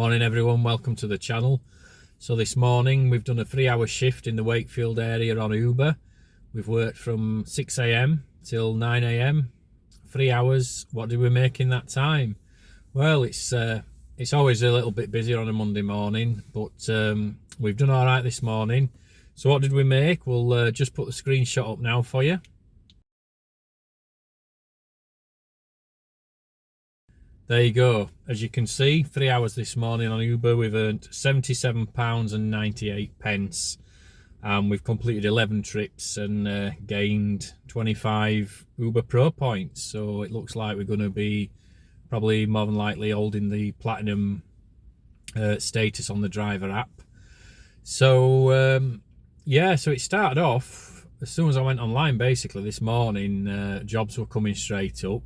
Morning everyone, welcome to the channel. So this morning we've done a 3-hour shift in the Wakefield area on Uber. We've worked from 6 a.m. till 9 a.m. 3 hours. What did we make in that time? Well, it's always a little bit busier on a Monday morning, but we've done all right this morning. So what did we make? We'll just put the screenshot up now for you. There you go. As you can see, 3 hours this morning on Uber, we've earned £77.98. We've completed 11 trips and gained 25 Uber Pro points. So it looks like we're going to be probably more than likely holding the platinum status on the driver app. So yeah, so it started off as soon as I went online basically this morning. Jobs were coming straight up.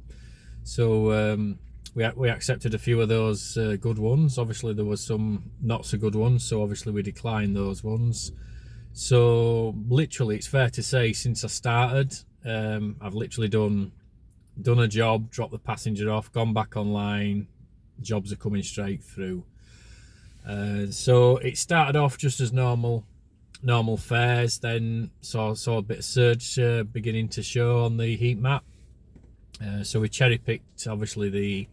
So we accepted a few of those good ones. Obviously there was some not so good ones, so obviously we declined those ones. So literally it's fair to say since I started I've literally done a job, dropped the passenger off, gone back online, jobs are coming straight through. So it started off just as normal fares, then saw a bit of surge beginning to show on the heat map. So we cherry picked obviously the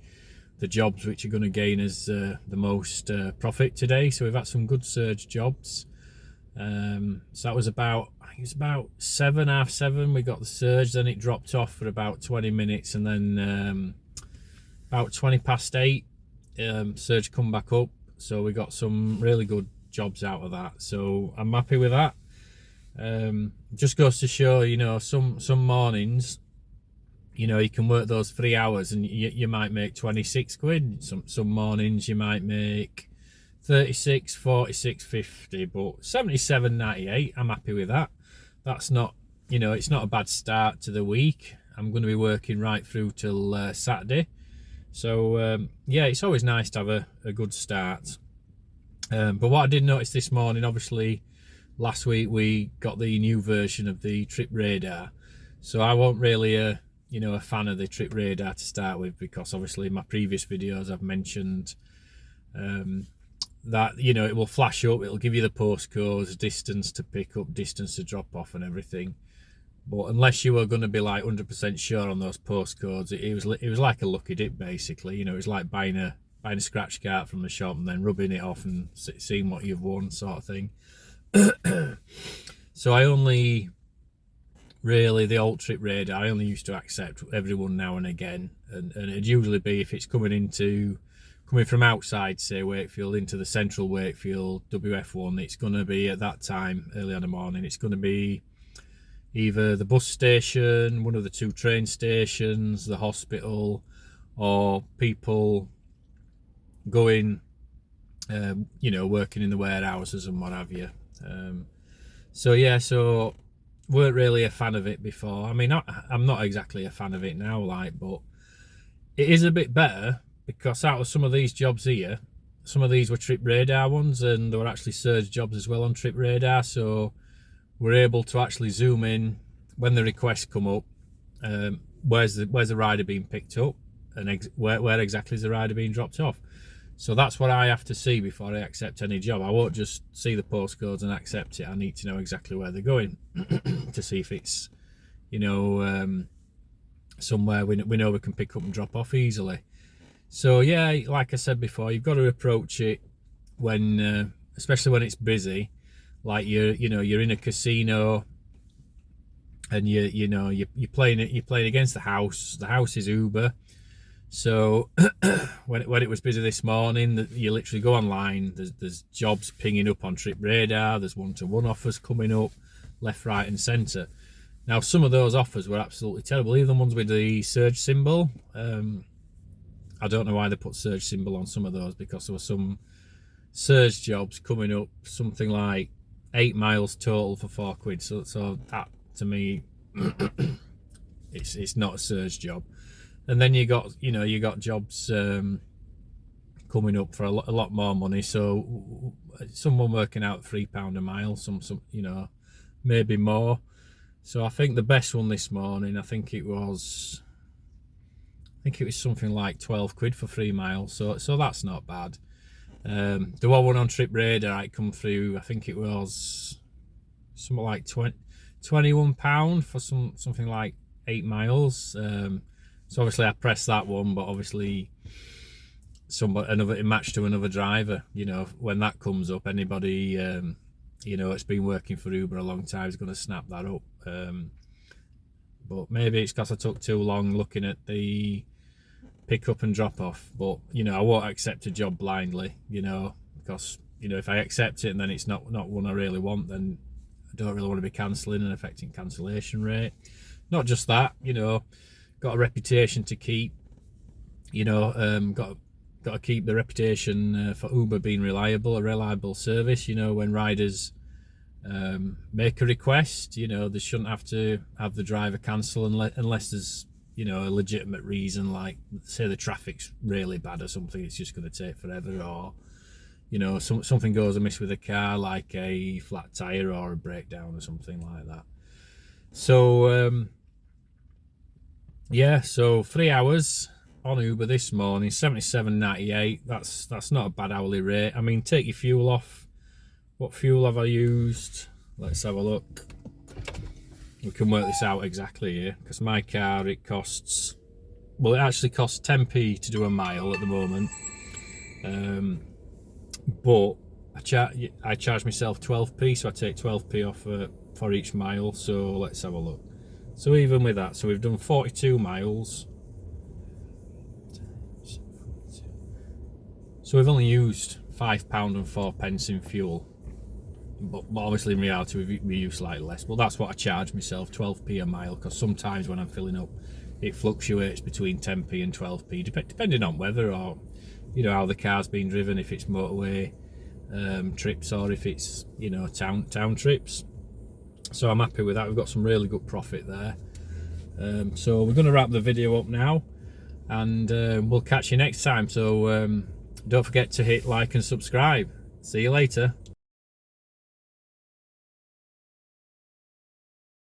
jobs which are going to gain us the most profit today. So we've had some good surge jobs. So that was about, I think it was about 7:30 we got the surge, then it dropped off for about 20 minutes, and then about 8:20 surge come back up. So we got some really good jobs out of that, so I'm happy with that. Just goes to show, you know, some mornings, you know, you can work those 3 hours and you might make 26 quid. Some mornings you might make 36, 46, 50, but 77.98, I'm happy with that. That's not, you know, it's not a bad start to the week. I'm going to be working right through till Saturday. So yeah, it's always nice to have a good start. But what I did notice this morning, obviously last week we got the new version of the trip radar. So I wasn't really you know, a fan of the trip radar to start with, because obviously in my previous videos I've mentioned that, you know, it will flash up, it'll give you the postcodes, distance to pick up, distance to drop off and everything. But unless you were going to be like 100% sure on those postcodes, it was like a lucky dip basically. You know, it was like buying a scratch card from the shop and then rubbing it off and seeing what you've won, sort of thing. So I only really, the old trip radar, I only used to accept everyone now and again, and it'd usually be if it's coming from outside, say Wakefield, into the central Wakefield WF1, it's going to be at that time early in the morning, it's going to be either the bus station, one of the 2 train stations, the hospital, or people going you know, working in the warehouses and what have you. So yeah, so weren't really a fan of it before. I mean, I'm not exactly a fan of it now, like, but it is a bit better, because out of some of these jobs here, some of these were trip radar ones, and there were actually surge jobs as well on trip radar. So we're able to actually zoom in when the requests come up. Where's the rider being picked up, and where exactly is the rider being dropped off? So that's what I have to see before I accept any job. I won't just see the postcodes and accept it. I need to know exactly where they're going to see if it's, you know, somewhere we know we can pick up and drop off easily. So yeah, like I said before, you've got to approach it when, especially when it's busy, like you're in a casino and you're playing against the house. The house is Uber. So when it was busy this morning, you literally go online, there's jobs pinging up on trip radar, there's one-to-one offers coming up left, right and centre. Now some of those offers were absolutely terrible, even the ones with the surge symbol. I don't know why they put surge symbol on some of those, because there were some surge jobs coming up, something like 8 miles total for 4 quid. So that to me it's not a surge job. And then you got jobs coming up for a lot more money. So someone working out £3 a mile, some you know, maybe more. So I think the best one this morning, I think it was something like 12 quid for 3 miles. So that's not bad. There was one on Trip Radar. I come through. I think it was something like £21 for something like 8 miles. So obviously I pressed that one, but obviously it matched to another driver. You know, when that comes up, anybody you know, it's been working for Uber a long time is going to snap that up. But maybe it's because I took too long looking at the pick up and drop off. But you know, I won't accept a job blindly, you know, because you know, if I accept it and then it's not one I really want, then I don't really want to be cancelling and affecting cancellation rate. Not just that, you know, got a reputation to keep, you know, got to keep the reputation for Uber being reliable, a reliable service. You know, when riders make a request, you know, they shouldn't have to have the driver cancel unless there's, you know, a legitimate reason, like say the traffic's really bad or something, it's just going to take forever, or you know, something goes amiss with a car, like a flat tire or a breakdown or something like that. So yeah, so 3 hours on Uber this morning, 77.98. That's not a bad hourly rate. I mean, take your fuel off. What fuel have I used? Let's have a look. We can work this out exactly here, because my car, it costs, well, it actually costs 10p to do a mile at the moment, but I charge myself 12p, so I take 12p off for each mile. So let's have a look. So even with that, so we've done 42 miles. So we've only used £5.04 in fuel. But obviously in reality we use slightly less. Well, that's what I charge myself, 12p a mile, because sometimes when I'm filling up it fluctuates between 10p and 12p depending on weather, or you know, how the car's been driven, if it's motorway trips or if it's, you know, town trips. So I'm happy with that. We've got some really good profit there. So we're going to wrap the video up now, and we'll catch you next time. So don't forget to hit like and subscribe. See you later.